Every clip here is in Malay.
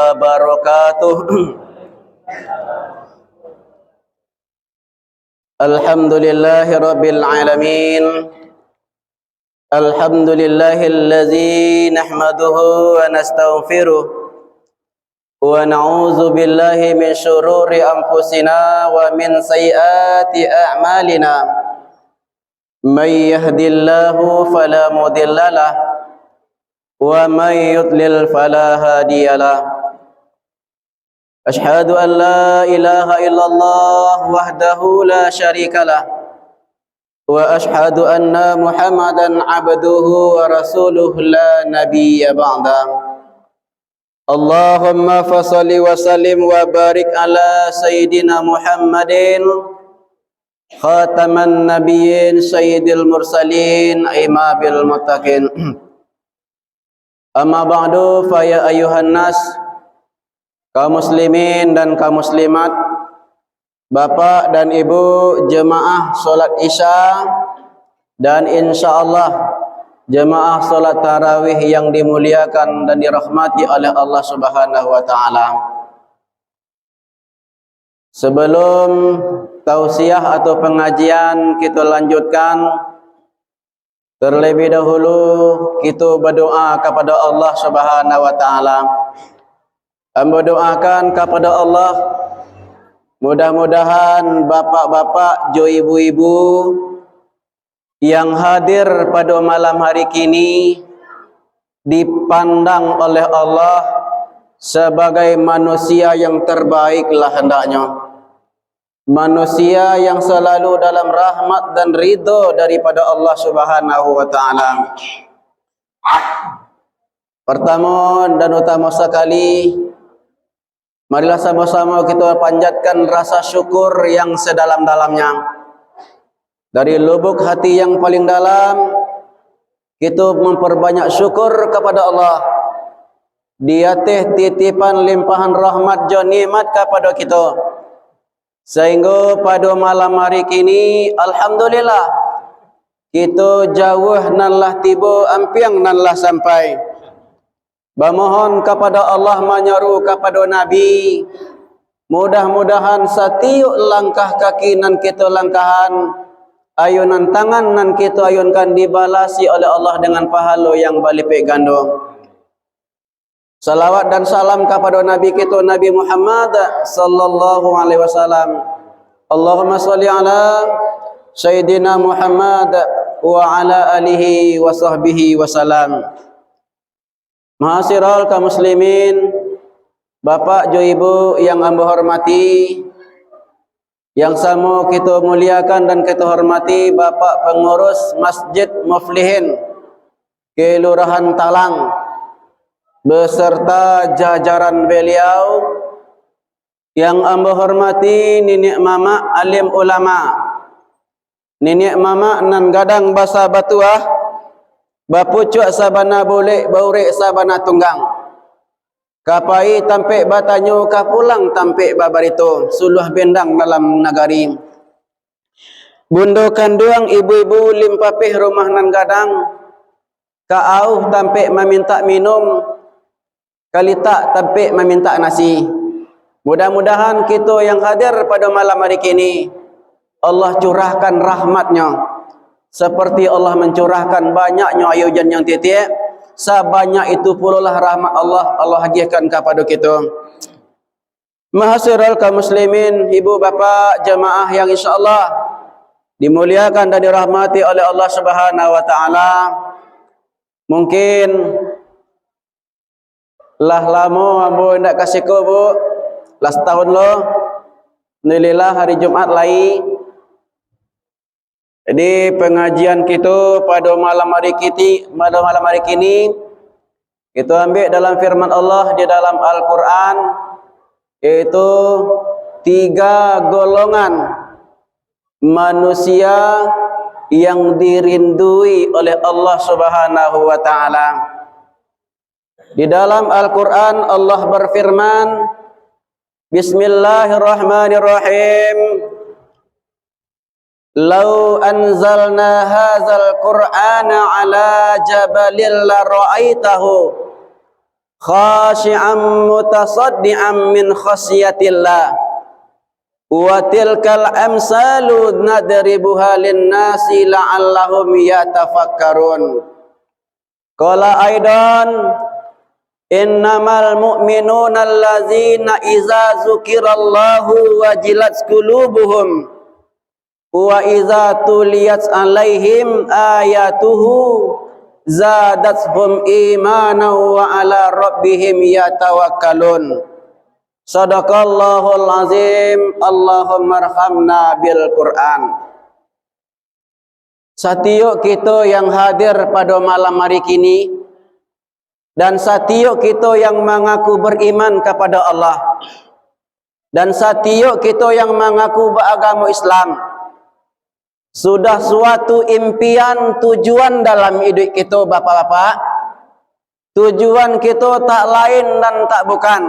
wabarakatuh. Alhamdulillahi rabbil alamin. Alhamdulillahilladzi nahmaduhu wa nastaghfiruh wa na'udzu billahi min syururi anfusina wa min sayyiati a'malina. May yahdihillahu fala mudhillalah wa may yudlil fala hadiyalah. Asyhadu an la ilaha illallah wahdahu la syarikalah wa asyhadu anna Muhammadan abduhu wa rasuluhu la nabiyya ba'da. Allahumma fassalli wa sallim wa barik ala sayyidina Muhammadin khataman nabiyyin sayyidil mursalin imabil muttaqin. Amma ba'du, fa ya ayyuhan nas, kaum muslimin dan kaum muslimat, bapak dan ibu jemaah solat isya dan insyaallah jemaah solat tarawih yang dimuliakan dan dirahmati oleh Allah Subhanahu wa taala. Sebelum tausiah atau pengajian kita lanjutkan, terlebih dahulu kita berdoa kepada Allah Subhanahu wa taala. Berdoakan kepada Allah, mudah-mudahan bapak-bapak, ibu-ibu yang hadir pada malam hari kini dipandang oleh Allah sebagai manusia yang terbaiklah hendaknya. Manusia yang selalu dalam rahmat dan ridho daripada Allah Subhanahu wa taala. Pertama dan utama sekali, marilah sama-sama kita panjatkan rasa syukur yang sedalam-dalamnya. Dari lubuk hati yang paling dalam, kita memperbanyak syukur kepada Allah. Dia titipan limpahan rahmat dan nikmat kepada kita. Sehingga pada malam hari kini, alhamdulillah, kita jauh nanlah tiba, ampiang nanlah sampai. Bermohon kepada Allah menyeru kepada Nabi, mudah-mudahan setiap langkah kaki nan kita langkahan, ayunan tangan nan kita ayunkan dibalasi oleh Allah dengan pahala yang berlipat ganda. Salawat dan salam kepada Nabi kita Nabi Muhammad sallallahu alaihi wasallam. Allahumma shalli ala sayyidina Muhammad wa ala alihi wa sahbihi wasallam. Ma'asyiral kaum muslimin, bapak jo ibu yang amba hormati, yang sama kita muliakan dan kita hormati bapak pengurus Masjid Muflihin Kelurahan Talang beserta jajaran beliau, yang amba hormati nenek mama alim ulama, nenek mama nan gadang basa batuah, bapucuk sabana boleh baurek sabana tunggang, kapai tampek batanyo kapulang tampek babarito, suluh bendang dalam nagari. Bundo kanduang ibu-ibu limpapih rumah nan gadang, kaauh tampek meminta minum, kalita tampek meminta nasi. Mudah-mudahan kita yang hadir pada malam hari kini, Allah curahkan rahmatnya seperti Allah mencurahkan banyaknya ayujan yang titik, sebanyak itu pula lah rahmat Allah hadiahkan kepada kita. Ma'asyiral kaum muslimin, ibu bapa jemaah yang insyaallah dimuliakan dan dirahmati oleh Allah Subhanahu wa taala. Mungkin lah lama ambo ndak kasih ko bu, lah setahun lo. Alhamdulillah hari Jumat lai. Jadi pengajian kita pada malam hari kini kita ambil dalam firman Allah di dalam Al-Quran, yaitu 3 golongan manusia yang dirindui oleh Allah Subhanahu wa taala. Di dalam Al-Quran Allah berfirman, Bismillahirrahmanirrahim. Lau anzalna hadzal Qur'ana ala jabalin la ra'aitahu khashi'an mutasaddian min khasyatillah wa tilkal amsalu nadribuha lin-nasi la'allahum yatafakkarun. Qala aidan innamal mu'minuna allazina iza zukirallahu wajilat qulubuhum wa iza tuliyat alaihim ayatuhu zadatuhum imanan wa ala rabbihim yatawakkalun. Sadaqallahul azim. Allahumma arhamna bil Quran. Satiuk kita yang hadir pada malam hari kini dan satiuk kita yang mengaku beriman kepada Allah dan satiuk kita yang mengaku beragama Islam, sudah suatu impian tujuan dalam hidup kita bapak-bapak. Tujuan kita tak lain dan tak bukan,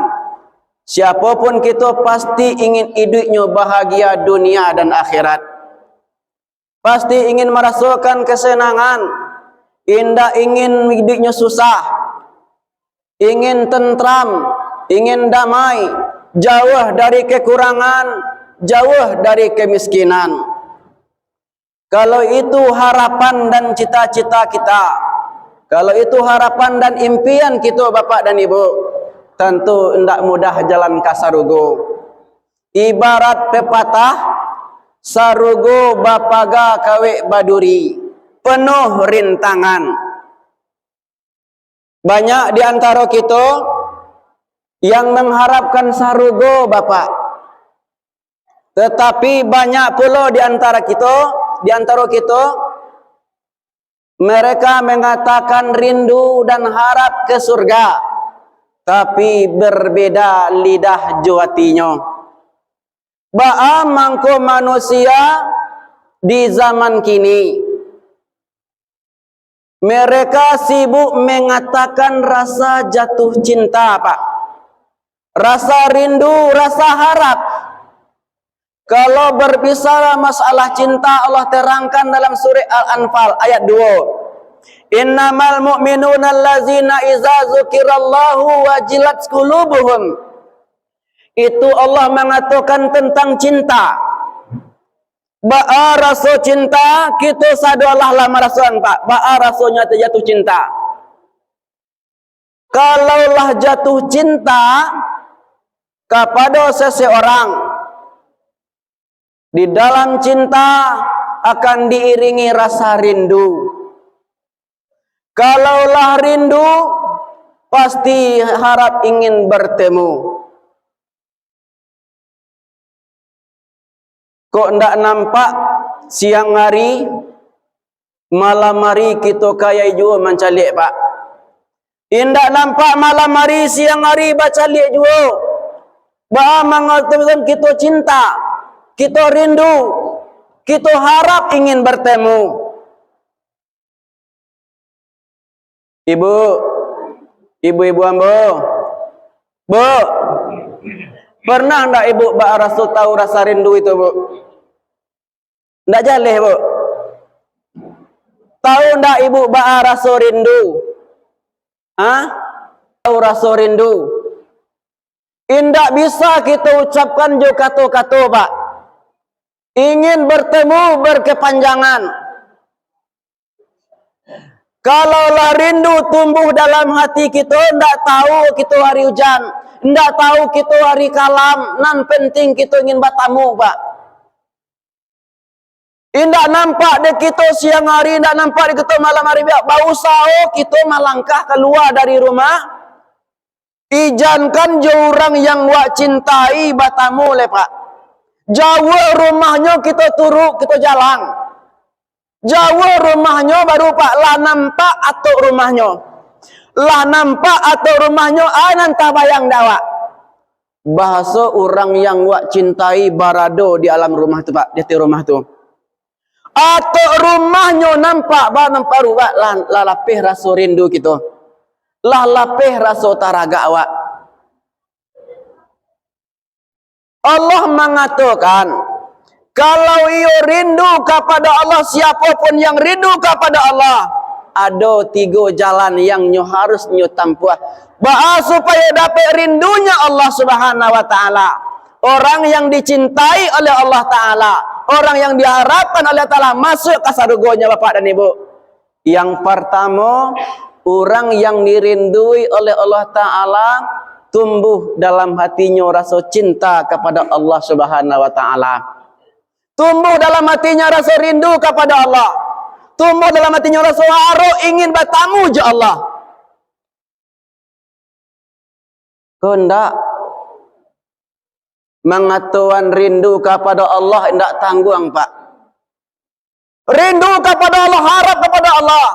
siapapun kita pasti ingin hidupnya bahagia dunia dan akhirat. Pasti ingin merasakan kesenangan, indah ingin hidupnya susah, ingin tentram, ingin damai, jauh dari kekurangan, jauh dari kemiskinan. Kalau itu harapan dan cita-cita kita, kalau itu harapan dan impian kita bapak dan ibu, tentu tidak mudah jalan ke sarugo. Ibarat pepatah, sarugo bapaga kawe baduri, penuh rintangan. Banyak di antara kita yang mengharapkan sarugo bapak, tetapi banyak pula di antara kita mereka mengatakan rindu dan harap ke surga, tapi berbeda lidah juatinya. Ba'a mangko manusia di zaman kini, mereka sibuk mengatakan rasa jatuh cinta pak, rasa rindu, rasa harap. Kalau berbicara masalah cinta, Allah terangkan dalam surah Al-Anfal ayat 2. Innamal mu'minuna allazina iza zukirallahu wajilat qulubuhum. Itu Allah mengatakan tentang cinta. Ba'a rasa cinta, kita sadulah lah merasakan pak. Ba'a rasanya terjatuh cinta. Kalaulah jatuh cinta kepada seseorang, di dalam cinta akan diiringi rasa rindu. Kalaulah rindu, pasti harap ingin bertemu. Kok ndak nampak siang hari, malam hari kita kaya jua mencalik pak. Indak nampak malam hari, siang hari baca liat jua. Ba'a mengatakan kita cinta, kita rindu, kita harap ingin bertemu. Ibu ambo, bu, pernah ndak ibu Mbak Rasul tahu rasa rindu itu bu? Ndak jaleh bu? Tahu ndak ibu Mbak Rasul rindu? Hah? Tahu rasa rindu? Indak bisa kita ucapkan jo kata-kata pak. Ingin bertemu berkepanjangan. Kalaulah rindu tumbuh dalam hati kita, ndak tahu kita hari hujan, ndak tahu kita hari kalam, nan penting kita ingin bertemu pak. Indak nampak de kita siang hari, ndak nampak de kita malam hari, bau sao kita melangkah keluar dari rumah. Ijankan orang yang wak cintai bertemu le pak. Jauh rumahnya kita turuk, kita jalan. Jauh rumahnya baru pak lah nampak atau rumahnya. Lah nampak atau rumahnya nanti bayang dawa. Bahasa orang yang wak cintai barado di alam rumah tu pak, di rumah tu. Atau rumahnya nampak rupa lah lapih rasa rindu kita. Lah lapih rasa taraga awak. Allah mengatakan, kalau ia rindu kepada Allah, siapapun yang rindu kepada Allah ada 3 jalan yang nyo harus nyo tampuh. Supaya dapat rindunya Allah Subhanahu wa taala. Orang yang dicintai oleh Allah taala, orang yang diharapkan oleh Allah taala masuk ke surganya Bapak dan Ibu. Yang pertama, orang yang dirindui oleh Allah taala tumbuh dalam hatinya rasa cinta kepada Allah Subhanahu wa taala. Tumbuh dalam hatinya rasa rindu kepada Allah. Tumbuh dalam hatinya rasa haru ingin bertamu je Allah. Hendak mengatakan rindu kepada Allah hendak tanggung, Pak. Rindu kepada Allah, harap kepada Allah.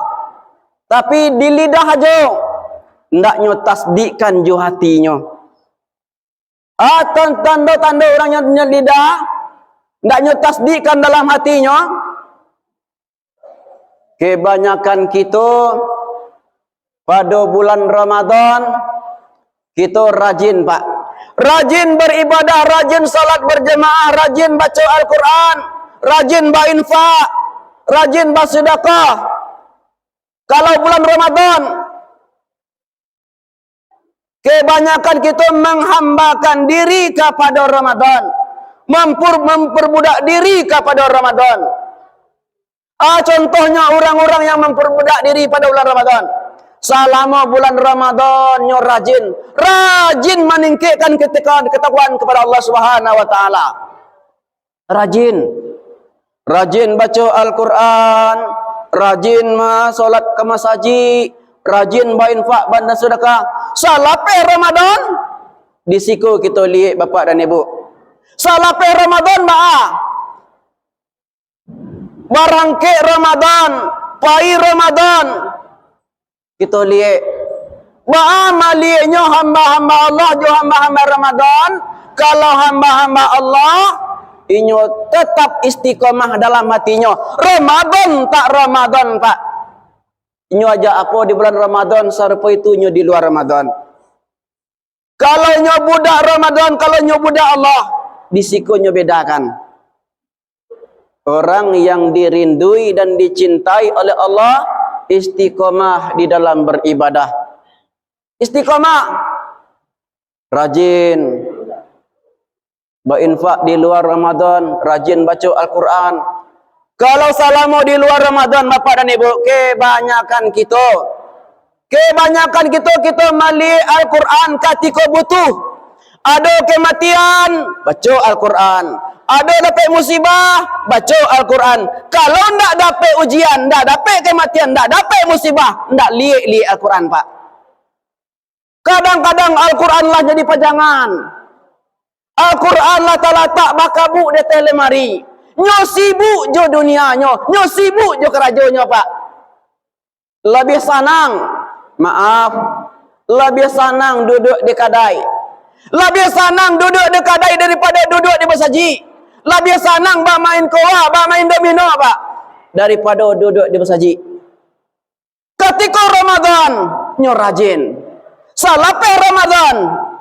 Tapi di lidah aja hendak nyo tasdikkan jo hatinya. Tanda-tanda orang yang lidah hendak nyo tasdikkan dalam hatinya. Kebanyakan kita pada bulan Ramadan kita rajin, Pak. Rajin beribadah, rajin salat berjemaah, rajin baca Al-Quran, rajin berinfak, rajin bersedekah. Kalau bulan Ramadan, kebanyakan kita menghambakan diri kepada Ramadan, memperbudak diri kepada Ramadan. Contohnya orang-orang yang memperbudak diri pada bulan Ramadan. Selama bulan Ramadan nyo rajin meningkatkan ketakwaan kepada Allah Subhanahu wa taala. Rajin baca Al-Quran, rajin salat ke masjid, rajin berinfak dan sedekah. Sampai Ramadan di siku kita lihat Bapak dan Ibu. Sampai Ramadan barangke Ramadan, pai Ramadan. Kita lihat malinya hamba-hamba Allah jo hamba-hamba Ramadan. Kalau hamba-hamba Allah inyo tetap istiqomah dalam hatinya. Ramadan tak Ramadan, Pak. Inyo aja apa di bulan Ramadan serupa itu inyo di luar Ramadan. Kalau inyo budak Ramadan, kalau inyo budak Allah, di siku inyo bedakan. Orang yang dirindui dan dicintai oleh Allah istiqomah di dalam beribadah. Istiqomah. Rajin berinfak di luar Ramadan, rajin baca Al-Quran. Kalau selama di luar Ramadan Bapak dan Ibu, kebanyakan kita mali Al-Quran ketika butuh. Ada kematian, baca Al-Quran. Ada dapat musibah, baca Al-Quran. Kalau ndak dapat ujian, ndak dapat kematian, ndak dapat musibah, ndak lihat Al-Quran, Pak. Kadang-kadang Al-Quran lah jadi pajangan. Al-Quran lah tak bakabu di telemari. Nyo sibuk jo dunianya, nyo sibuk jo kerajonyo, Pak. Lebih senang duduk di kedai. Lebih senang duduk di kedai daripada duduk di bersaji. Lebih senang main koa, main domino, Pak, daripada duduk di bersaji. Ketika Ramadan, nyo rajin. Sampai Ramadan,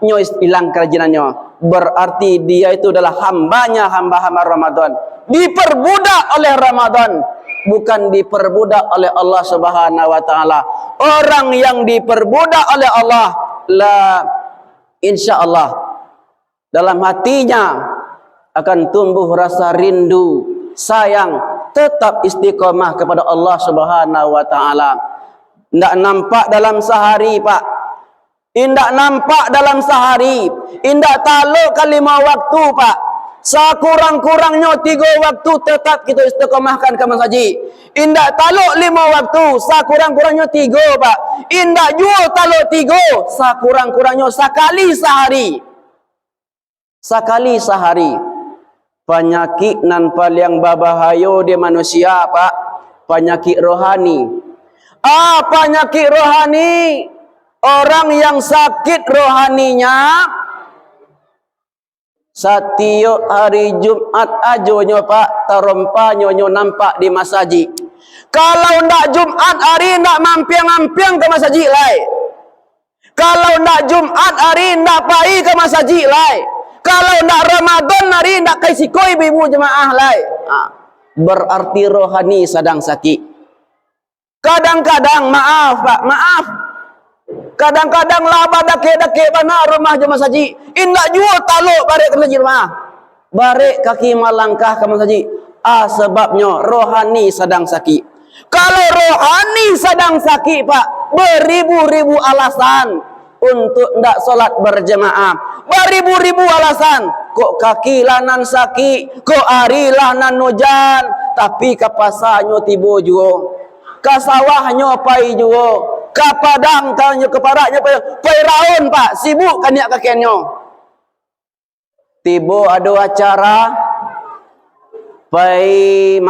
nyo hilang kerajinannya. Berarti dia itu adalah hamba-hamba Ramadan. Diperbudak oleh Ramadan, bukan diperbudak oleh Allah Subhanahu wa taala. Orang yang diperbudak oleh Allah, insya Allah dalam hatinya akan tumbuh rasa rindu, sayang, tetap istiqomah kepada Allah Subhanahu wa taala. Ndak nampak dalam sehari, Pak. Indak nampak dalam sehari. Indak taluk ke 5 waktu, Pak. Sekurang-kurangnya 3 waktu tetap kita istiqomahkan ke masjid. Indak taluk 5 waktu, sekurang-kurangnya 3, Pak. Indak jual taluk 3, sekurang-kurangnya sekali sehari. Penyakit nan paling berbahaya di manusia, Pak, penyakit rohani. Penyakit rohani. Orang yang sakit rohaninya setiap hari Jumat aja Pak, terompanya nampak di masjid. Kalau ndak Jumat hari ndak mampiang-mampiang ke masjid lai. Kalau ndak Jumat hari ndak pai ke masjid lai. Kalau ndak Ramadan hari ndak kai sikoi ibu jemaah lai. Berarti rohani sedang sakit. Kadang-kadang maaf Pak, maaf. Kadang-kadang laba dake-dake bana rumah jemaah saji. Indak jual taluk barek ke masjid rumah. Barek kaki malangkah ke masjid. Sebabnya rohani sedang sakit. Kalau rohani sedang sakit Pak, beribu-ribu alasan untuk ndak solat berjemaah. Beribu-ribu alasan. Kok kaki lanan sakit, kok ari lanan hujan, tapi ke pasarnya tiba juga. Ke sawahnya pai juga. Ke padang tanya ke paraknya pai raun Pak, sibuk kan ya kakiannya. Tiba ada acara pai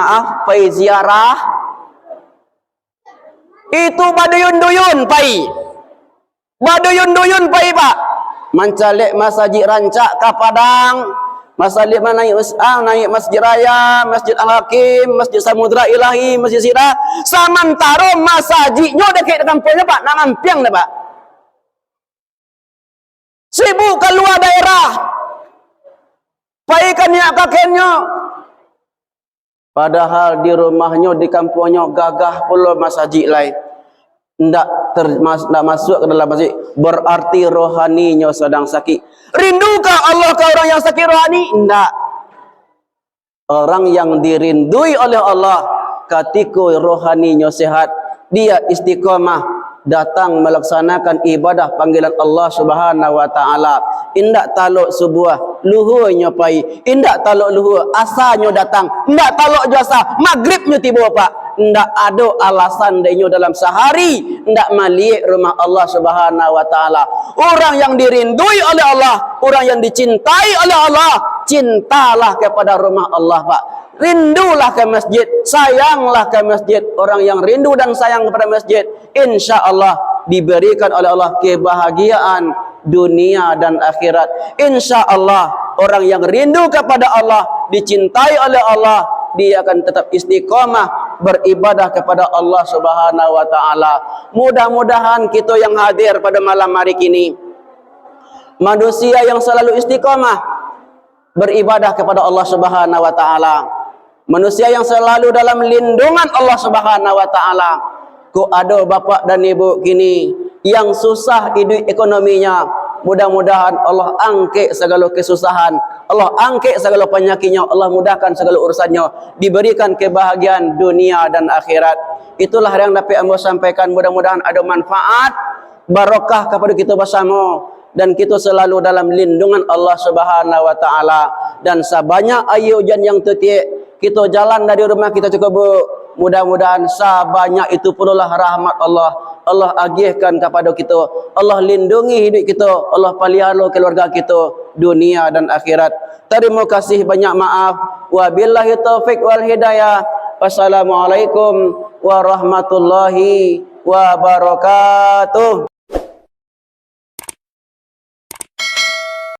ziarah. Itu baduyun-duyun pai. Baduyun-duyun pai Pak. Mencalek masjid rancak ke padang. Masjid mana naik Masjid Raya, Masjid Al-Hakim, Masjid Samudra Ilahi, Masjid Sirah. Samantara masjidnya dekat kampungnya Pak, nak ngampiang dah Pak. Sibuk keluar daerah. Paikannya kakeknya. Padahal di rumahnya, di kampungnya gagah pula masjid lain. Ndak masuk ke dalam masjid, berarti rohaninya sedang sakit. Rindukah Allah ke orang yang sakit rohani? Ndak. Orang yang dirindui oleh Allah ketika rohaninya sehat, dia istiqamah datang melaksanakan ibadah panggilan Allah Subhanahu wa taala. Indak taluk subuh luhurnya pai, indak taluk luhur asanya datang, indak taluk jasa maghribnya tiba Pak. Ndak ada alasan denyo dalam sehari ndak malik rumah Allah Subhanahu wa taala. Orang yang dirindui oleh Allah, orang yang dicintai oleh Allah, cintalah kepada rumah Allah Pak. Rindulah ke masjid, sayanglah ke masjid. Orang yang rindu dan sayang kepada masjid, insya Allah diberikan oleh Allah kebahagiaan dunia dan akhirat. Insya Allah orang yang rindu kepada Allah, dicintai oleh Allah, dia akan tetap istiqamah beribadah kepada Allah Subhanahu wa taala. Mudah-mudahan kita yang hadir pada malam hari ini manusia yang selalu istiqamah beribadah kepada Allah Subhanahu wa taala. Manusia yang selalu dalam lindungan Allah Subhanahu wa taala. Kok ada bapak dan ibu kini yang susah hidup ekonominya, mudah-mudahan Allah angkat segala kesusahan, Allah angkat segala penyakitnya, Allah mudahkan segala urusannya, diberikan kebahagiaan dunia dan akhirat. Itulah yang dapat amba sampaikan. Mudah-mudahan ada manfaat, barakah kepada kita bersama, dan kita selalu dalam lindungan Allah Subhanahu wa taala. Dan sebanyak air hujan yang tetik, kita jalan dari rumah kita cukup, mudah-mudahan sebanyak itu pula rahmat Allah. Allah agihkan kepada kita, Allah lindungi hidup kita, Allah pelihara keluarga kita dunia dan akhirat. Terima kasih, banyak maaf. Wabillahi taufik wal hidayah. Wassalamualaikum warahmatullahi wabarakatuh.